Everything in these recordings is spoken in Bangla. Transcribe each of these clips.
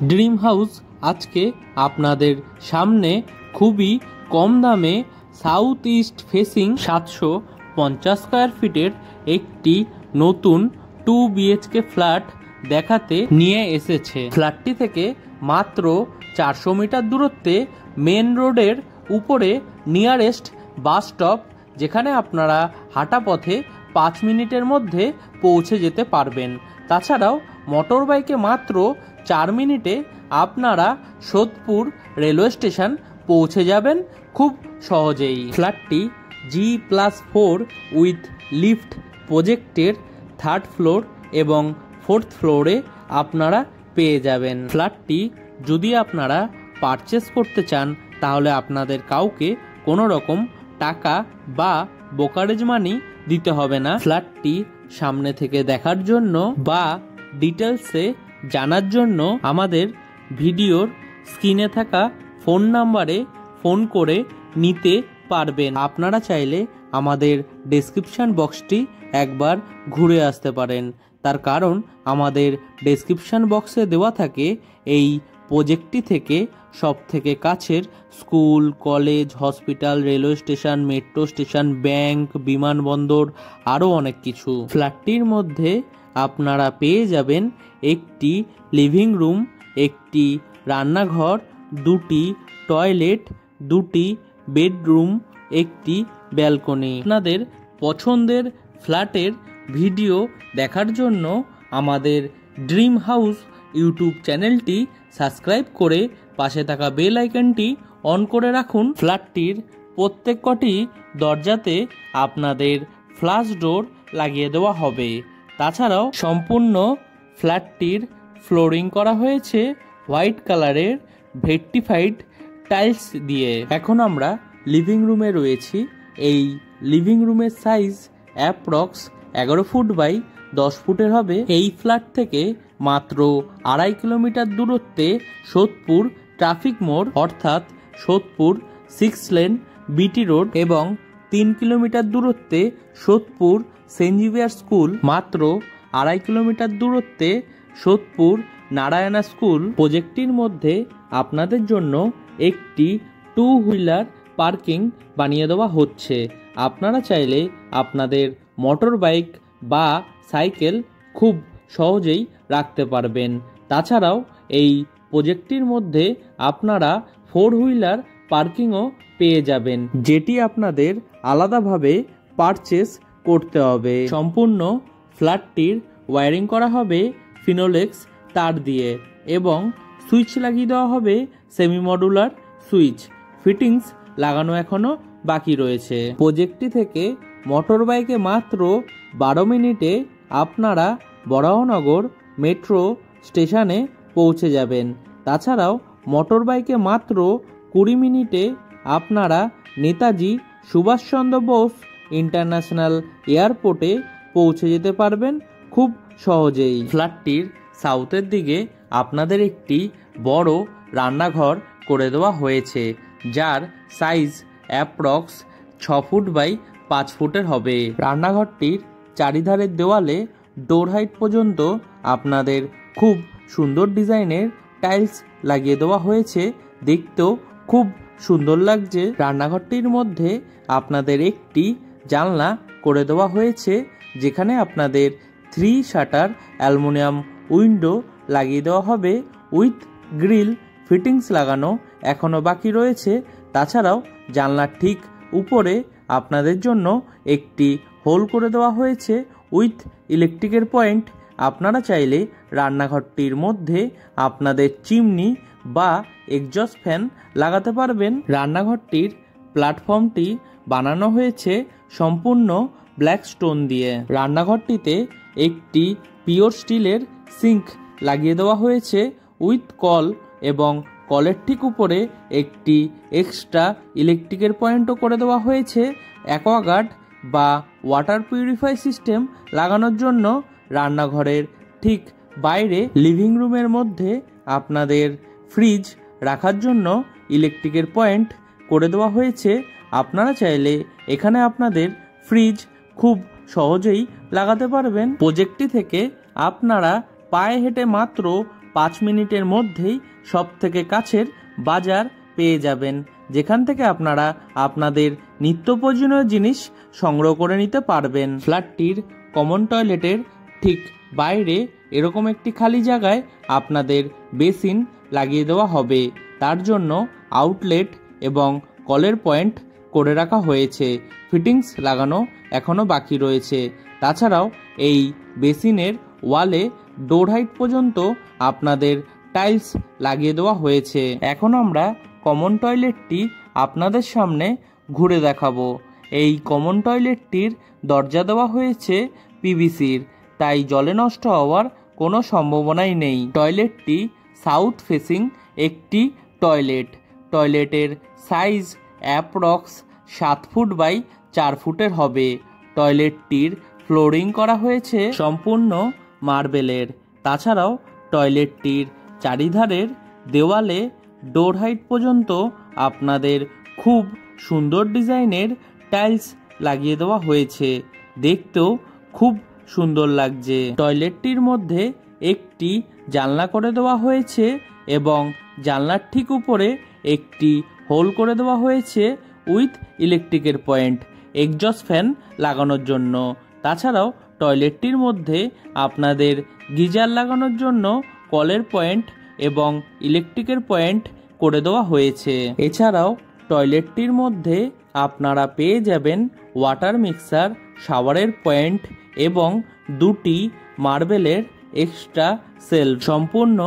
ড্রিম হাউস আজকে আপনাদের সামনে খুবই কম দামে সাউথ ইস্ট ফেসিং 750 স্কয়ার ফিটের একটি নতুন 2 BHK ফ্ল্যাট দেখাতে নিয়ে এসেছে। ফ্ল্যাটটি থেকে মাত্র 400 মিটার দূরত্বে মেন রোডের উপরে নিয়ারেস্ট বাস স্টপ, যেখানে আপনারা হাঁটা পথে 5 মিনিটের মধ্যে পৌঁছে যেতে পারবেন। তাছাড়াও মোটর বাইকে মাত্র 4 মিনিটে আপনারা সোদপুর রেলওয়ে স্টেশন পৌঁছে যাবেন খুব সহজেই। ফ্ল্যাটটি G+4 উইথ লিফট প্রজেক্টের 3rd ফ্লোর এবং 4th ফ্লোরে আপনারা পেয়ে যাবেন। ফ্ল্যাটটি যদি আপনারা পারচেস করতে চান তাহলে আপনাদের কাউকে কোনো রকম টাকা বা ব্রোকারেজ মানি দিতে হবে না। ফ্ল্যাটটি সামনে থেকে দেখার জন্য বা ডিটেলসে জানার জন্য আমাদের ভিডিওর স্ক্রিনে থাকা ফোন নাম্বারে ফোন করে নিতে পারবেন। আপনারা চাইলে আমাদের ডেসক্রিপশন বক্সটি একবার ঘুরে আসতে পারেন, তার কারণ আমাদের ডেসক্রিপশন বক্সে দেওয়া থাকে এই প্রজেক্টটি থেকে সব থেকে কাছের school, college, hospital, railway station, metro station, bank, বিমানবন্দর, আরও অনেক কিছু। ফ্ল্যাটটির মধ্যে আপনারা পেয়ে যাবেন একটি লিভিং রুম, একটি রান্নাঘর, 2টি টয়লেট, 2টি বেডরুম, একটি ব্যালকনি। আপনাদের পছন্দের ফ্ল্যাটের ভিডিও দেখার জন্য আমাদের ড্রিম হাউস ইউটিউব চ্যানেলটি সাবস্ক্রাইব করে পাশে থাকা বেল আইকনটি অন করে রাখুন। ফ্ল্যাটটির প্রত্যেক কটি দরজাতে আপনাদের ফ্ল্যাশ ডোর লাগিয়ে দেওয়া হবে। তাছাড়াও সম্পূর্ণ ফ্ল্যাটটির ফ্লোরিং করা হয়েছে হোয়াইট কালারের ভেট্টিফাইড টাইলস দিয়ে। এখন আমরা লিভিং রুমে রয়েছি। এই লিভিং রুমের সাইজ অ্যাপ্রক্স 11 ফুট বাই 10 ফুটের হবে। এই ফ্ল্যাট থেকে মাত্র 2.5 কিলোমিটার দূরত্বে সোদপুর ট্রাফিক মোড় অর্থাৎ সোদপুর 6 লেন বিটি রোড এবং 3 কিলোমিটার দূরত্বে সোদপুর সেন্ট জেভিয়ার স্কুল, মাত্র 2.5 কিলোমিটার দূরত্বে সোদপুর নারায়ণা স্কুল। প্রজেক্টটির মধ্যে আপনাদের জন্য একটি 2 হুইলার পার্কিং বানিয়ে দেওয়া হচ্ছে। আপনারা চাইলে আপনাদের মোটর বাইক বা সাইকেল খুব সহজেই রাখতে পারবেন। তাছাড়াও এই প্রজেক্টটির মধ্যে আপনারা 4 হুইলার পার্কিংও পেয়ে যাবেন, যেটি আপনাদের আলাদাভাবে পারচেস করতে হবে। সম্পূর্ণ ফ্ল্যাটটির ওয়্যারিং করা হবে ফিনোলেক্স তার দিয়ে এবং সুইচ লাগিয়ে দেওয়া হবে সেমি মডুলার সুইচ। ফিটিংস লাগানো এখনো বাকি রয়েছে। প্রজেক্টটি থেকে মোটর বাইকে মাত্র 12 মিনিটে আপনারা বরাহনগর মেট্রো স্টেশনে পৌঁছে যাবেন। তাছাড়াও মোটর বাইকে মাত্র 20 মিনিটে আপনারা নেতাজি সুভাষচন্দ্র বোস ইন্টারন্যাশনাল এয়ারপোর্টে পৌঁছে যেতে পারবেন খুব সহজেই। ফ্ল্যাটটির সাউথের দিকে আপনাদের একটি বড় রান্নাঘর করে দেওয়া হয়েছে, যার সাইজ অ্যাপ্রক্স 6 ফুট বাই 5 ফুটের হবে। রান্নাঘরটির চারিধারের দেওয়ালে ডোর হাইট পর্যন্ত আপনাদের খুব সুন্দর ডিজাইনের টাইলস লাগিয়ে দেওয়া হয়েছে, দেখতেও খুব সুন্দর লাগছে। রান্নাঘরটির মধ্যে আপনাদের একটি জানলা করে দেওয়া হয়েছে, যেখানে আপনাদের 3 শাটার অ্যালুমিনিয়াম উইন্ডো লাগিয়ে দেওয়া হবে উইথ গ্রিল। ফিটিংস লাগানো এখনও বাকি রয়েছে। তাছাড়াও জানলার ঠিক উপরে আপনাদের জন্য একটি হোল করে দেওয়া হয়েছে উইথ ইলেকট্রিকের পয়েন্ট। আপনারা চাইলে রান্নাঘরটির মধ্যে আপনাদের চিমনি বা এক্সজস্ট ফ্যান লাগাতে পারবেন। রান্নাঘরটির প্ল্যাটফর্মটি বানানো হয়েছে সম্পূর্ণ ব্ল্যাক স্টোন দিয়ে। রান্নাঘরটিতে একটি পিওর স্টিলের সিঙ্ক লাগিয়ে দেওয়া হয়েছে উইথ কল এবং কলের ঠিক উপরে একটি এক্সট্রা ইলেকট্রিকের পয়েন্টও করে দেওয়া হয়েছে অ্যাকোয়াগার্ড বা ওয়াটার পিউরিফাই সিস্টেম লাগানোর জন্য। রান্নাঘরের ঠিক বাইরে লিভিং রুমের মধ্যে আপনাদের ফ্রিজ রাখার জন্য ইলেকট্রিকের পয়েন্ট করে দেওয়া হয়েছে। আপনারা চাইলে এখানে আপনাদের ফ্রিজ খুব সহজেই লাগাতে পারবেন। প্রজেক্টটি থেকে আপনারা পায়ে হেঁটে মাত্র 5 মিনিটের মধ্যেই সবথেকে কাছের বাজার পেয়ে যাবেন, যেখান থেকে আপনারা আপনাদের নিত্য প্রয়োজনীয় জিনিস সংগ্রহ করে নিতে পারবেন। ফ্ল্যাটটির কমন টয়লেটের ঠিক বাইরে এরকম একটি খালি জায়গায় আপনাদের বেসিন লাগিয়ে দেওয়া হবে। তার জন্য আউটলেট এবং কলের পয়েন্ট করে রাখা হয়েছে। ফিটিংস লাগানো এখনও বাকি রয়েছে। তাছাড়াও এই বেসিনের ওয়ালে ডোর হাইট পর্যন্ত আপনাদের টাইলস লাগিয়ে দেওয়া হয়েছে। এখন আমরা কমন টয়লেটটি আপনাদের সামনে ঘুরে দেখাবো। এই কমন টয়লেটটির দরজা দেওয়া হয়েছে পিভিসির, তাই জলে নষ্ট হওয়ার কোনো সম্ভাবনাই নেই। টয়লেটটি সাউথ ফেসিং একটি টয়লেটের সাইজ অ্যাপ্রক্স 7 ফুট বাই 4 ফুটের হবে। টয়লেটটির ফ্লোরিং করা হয়েছে সম্পূর্ণ মার্বেলের। তাছাড়াও টয়লেটটির চারিধারের দেওয়ালে ডোর হাইট পর্যন্ত আপনাদের খুব সুন্দর ডিজাইনের টাইলস লাগিয়ে দেওয়া হয়েছে, দেখতেও খুব সুন্দর লাগছে। টয়লেটটির মধ্যে একটি জানলা করে দেওয়া হয়েছে এবং জানলার ঠিক উপরে একটি হোল করে দেওয়া হয়েছে উইথ ইলেকট্রিকের পয়েন্ট, এক্সজস্ট ফ্যান লাগানোর জন্য। তাছাড়াও টয়লেটটির মধ্যে আপনাদের গিজার লাগানোর জন্য কলের পয়েন্ট এবং ইলেকট্রিকের পয়েন্ট করে দেওয়া হয়েছে। এছাড়াও টয়লেটটির মধ্যে আপনারা পেয়ে যাবেন ওয়াটার মিক্সার, শাওয়ারের পয়েন্ট এবং 2টি মার্বেলের এক্সট্রা সেলফ। সম্পূর্ণ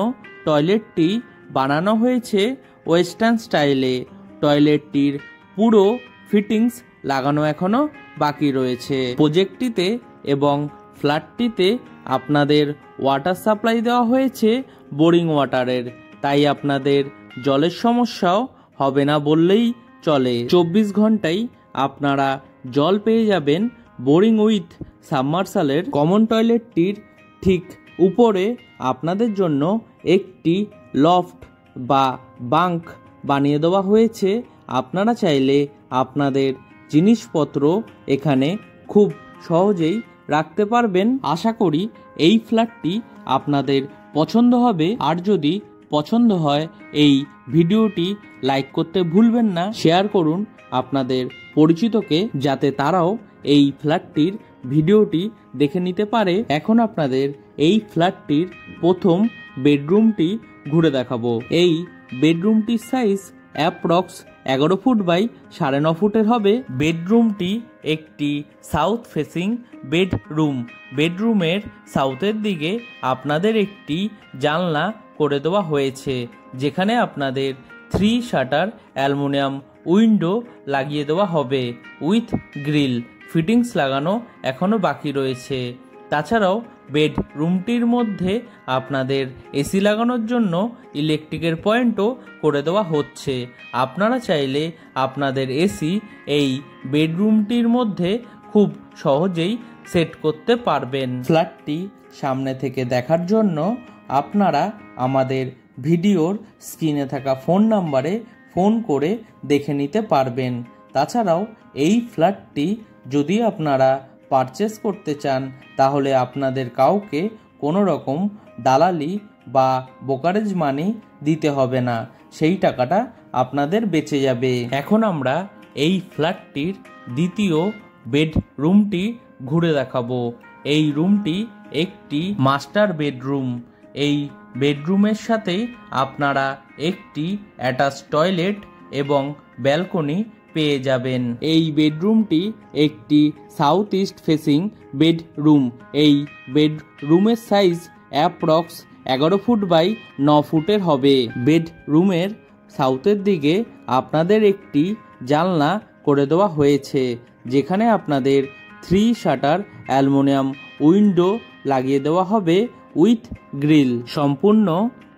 টয়লেটটি বানানো হয়েছে ওয়েস্টার্ন স্টাইলে। টয়লেটটির পুরো ফিটিংস লাগানো এখনও বাকি রয়েছে। প্রজেক্টটিতে এবং ফ্ল্যাটটিতে আপনাদের ওয়াটার সাপ্লাই দেওয়া হয়েছে বোরিং ওয়াটারের, তাই আপনাদের জলের সমস্যাও হবে না বললেই চলে। 24 ঘন্টায় আপনারা জল পেয়ে যাবেন বোরিং উইথ সাবমার্সালের। কমন টয়লেটটির ঠিক উপরে আপনাদের জন্য একটি লফট বা বাঙ্ক বানিয়ে দেওয়া হয়েছে। আপনারা চাইলে আপনাদের জিনিসপত্র এখানে খুব সহজেই রাখতে পারবেন। আশা করি এই ফ্ল্যাটটি আপনাদের পছন্দ হবে। আর যদি পছন্দ হয় এই ভিডিওটি লাইক করতে ভুলবেন না, শেয়ার করুন আপনাদের পরিচিতকে, যাতে তারাও এই ফ্ল্যাটটির ভিডিওটি দেখে নিতে পারে। এখন আপনাদের এই ফ্ল্যাটটির প্রথম বেডরুমটি ঘুরে দেখাবো। এই বেডরুমটির সাইজ অ্যাপ্রক্স 11 ফুট বাই 9.5 ফুটের হবে। বেডরুমটি একটি সাউথ ফেসিং বেডরুম। বেডরুমের সাউথের দিকে আপনাদের একটি জানলা করে দেওয়া হয়েছে, যেখানে আপনাদের 3 শাটার অ্যালুমিনিয়াম উইন্ডো লাগিয়ে দেওয়া হবে উইথ গ্রিল। ফিটিংস লাগানো এখনও বাকি রয়েছে। তাছাড়াও বেডরুমটির মধ্যে আপনাদের এসি লাগানোর জন্য ইলেকট্রিকের পয়েন্টও করে দেওয়া হচ্ছে। আপনারা চাইলে আপনাদের এসি এই বেডরুমটির মধ্যে খুব সহজেই সেট করতে পারবেন। ফ্ল্যাটটি সামনে থেকে দেখার জন্য আপনারা আমাদের ভিডিওর স্ক্রিনে থাকা ফোন নাম্বারে ফোন করে দেখে নিতে পারবেন। তাছাড়াও এই ফ্ল্যাটটি যদি আপনারা পারচেস করতে চান, তাহলে আপনাদের কাউকে কোনো রকম দালালি বা ব্রোকারেজ মানি দিতে হবে না, সেই টাকাটা আপনাদের বেঁচে যাবে। এখন আমরা এই ফ্ল্যাটটির দ্বিতীয় বেডরুমটি ঘুরে দেখাবো। এই রুমটি একটি মাস্টার বেডরুম। এই বেডরুমের সাথে আপনারা একটি অ্যাটাচ টয়লেট এবং ব্যালকনি পেয়ে যাবেন। এই বেডরুমটি একটি সাউথ ইস্ট ফেসিং বেডরুম। এই বেডরুমের সাইজ অ্যাপ্রক্স 11 ফুট বাই 9 ফুটের হবে। বেডরুমের সাউথের দিকে আপনাদের একটি জানলা করে দেওয়া হয়েছে, যেখানে আপনাদের 3 শাটার অ্যালুমিনিয়াম উইন্ডো লাগিয়ে দেওয়া হবে উইথ গ্রিল। সম্পূর্ণ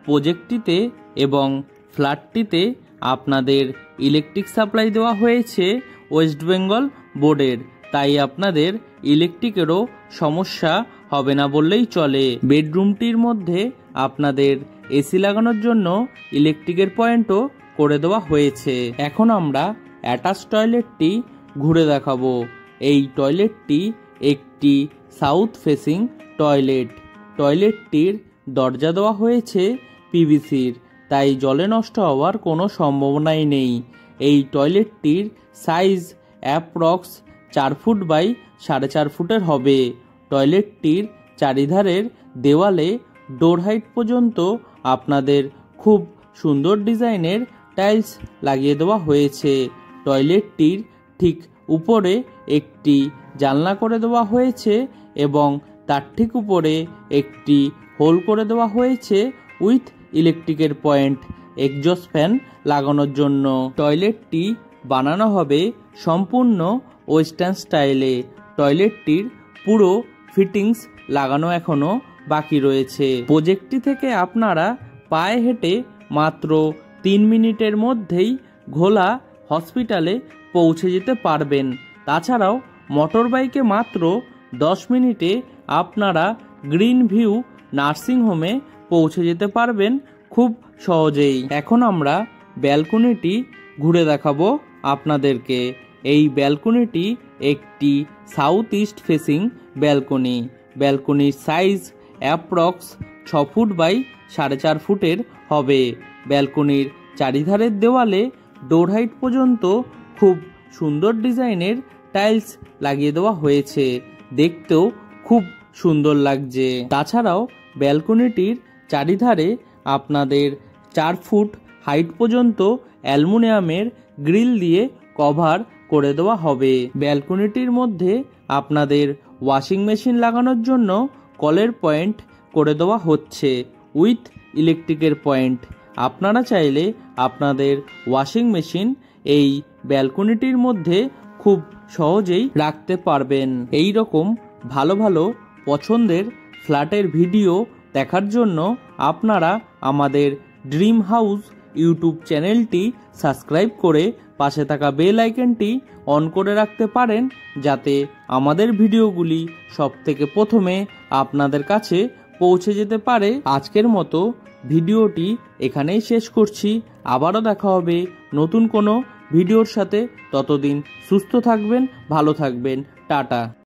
প্রজেক্টটিতে এবং ফ্ল্যাটটিতে আপনাদের ইলেকট্রিক সাপ্লাই দেওয়া হয়েছে ওয়েস্ট বেঙ্গল বোর্ডের, তাই আপনাদের ইলেকট্রিকেরও সমস্যা হবে না বললেই চলে। বেডরুমটির মধ্যে আপনাদের এসি লাগানোর জন্য ইলেকট্রিকের পয়েন্টও করে দেওয়া হয়েছে। এখন আমরা অ্যাটাচ টয়লেটটি ঘুরে দেখাবো। এই টয়লেটটি একটি সাউথ ফেসিং টয়লেট। টয়লেটটির দরজা দেওয়া হয়েছে পিভিসির, তাই জলে নষ্ট হওয়ার কোনো সম্ভাবনাই নেই। এই টয়লেটটির সাইজ অ্যাপ্রক্স 4 ফুট বাই 4.5 ফুটের হবে। টয়লেটটির চারিধারের দেওয়ালে ডোর হাইট পর্যন্ত আপনাদের খুব সুন্দর ডিজাইনের টাইলস লাগিয়ে দেওয়া হয়েছে। টয়লেটটির ঠিক উপরে একটি জানলা করে দেওয়া হয়েছে এবং তার ঠিক উপরে একটি হোল করে দেওয়া হয়েছে উইথ ইলেকট্রিকের পয়েন্ট এক্সজস্ট ফ্যান লাগানোর জন্য। টয়লেটটি বানানো হবে সম্পূর্ণ ওয়েস্টার্ন স্টাইলে। টয়লেটটির পুরো ফিটিংস লাগানো এখনো বাকি রয়েছে। প্রজেক্টটি থেকে আপনারা পায়ে হেঁটে মাত্র 3 মিনিটের মধ্যেই ঘোলা হসপিটালে পৌঁছে যেতে পারবেন। তাছাড়াও মোটর বাইকে মাত্র 10 মিনিটে আপনারা গ্রিন ভিউ নার্সিং হোমে পৌঁছে যেতে পারবেন খুব সহজেই। এখন আমরা ব্যালকনিটি ঘুরে দেখাবো আপনাদেরকে। এই ব্যালকনিটি একটি সাউথ ইস্ট ফেসিং ব্যালকনি। ব্যালকনির সাইজ অ্যাপ্রক্স 6 ফুট বাই 4.5 ফুটের হবে। ব্যালকনির চারিধারের দেওয়ালে ডোর হাইট পর্যন্ত খুব সুন্দর ডিজাইনের টাইলস লাগিয়ে দেওয়া হয়েছে, দেখতেও খুব সুন্দর লাগছে। তাছাড়াও ব্যালকনিটির চারিধারে আপনাদের 4 ফুট হাইট পর্যন্ত অ্যালুমিনিয়ামের গ্রিল দিয়ে কভার করে দেওয়া হবে। ব্যালকনিটির মধ্যে আপনাদের ওয়াশিং মেশিন লাগানোর জন্য কলের পয়েন্ট করে দেওয়া হচ্ছে উইথ ইলেকট্রিকের পয়েন্ট। আপনারা চাইলে আপনাদের ওয়াশিং মেশিন এই ব্যালকনিটির মধ্যে খুব সহজেই রাখতে পারবেন। এই রকম ভালো ভালো পছন্দের ফ্ল্যাটের ভিডিও দেখার জন্য আপনারা আমাদের ড্রিম হাউস ইউটিউব চ্যানেলটি সাবস্ক্রাইব করে পাশে থাকা বেল আইকনটি অন করে রাখতে পারেন, যাতে আমাদের ভিডিওগুলি সবথেকে প্রথমে আপনাদের কাছে পৌঁছে যেতে পারে। আজকের মতো ভিডিওটি এখানেই শেষ করছি। আবারও দেখা হবে নতুন কোনো ভিডিওর সাথে। ততদিন সুস্থ থাকবেন, ভালো থাকবেন। টাটা।